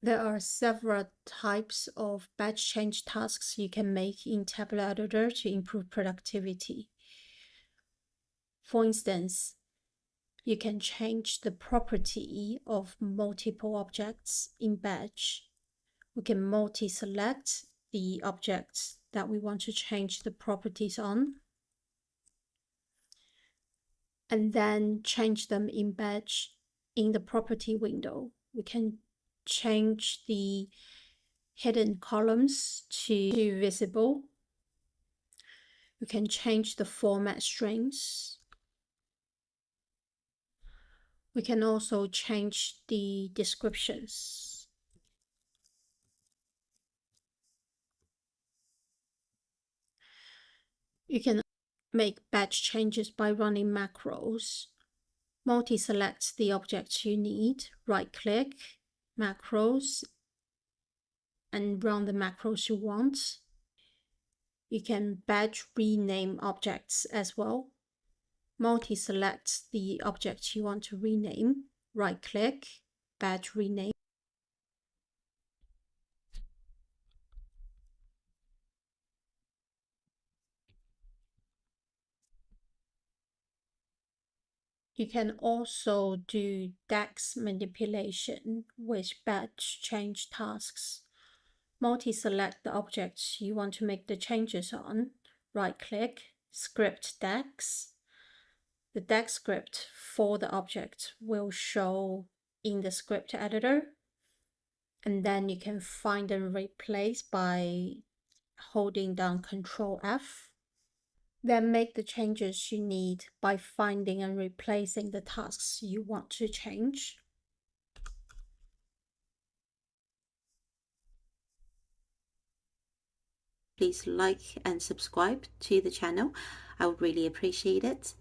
There are several types of batch change tasks you can make in Tabular Editor to improve productivity. For instance, you can change the property of multiple objects in batch. We can multi-select the objects that we want to change the properties on, and then change them in batch in the property window. We can change the hidden columns to visible. We can change the format strings. We can also change the descriptions. You can make batch changes by running macros. Multi-select the objects you need, right-click, macros, and run the macros you want. You can batch rename objects as well. Multi-select the object you want to rename, right-click, batch rename. You can also do DAX manipulation with batch change tasks. Multi-select the objects you want to make the changes on, right-click, script DAX. The DAX script for the object will show in the script editor, and then you can find and replace by holding down Ctrl F. Then make the changes you need by finding and replacing the tasks you want to change. Please like and subscribe to the channel. I would really appreciate it.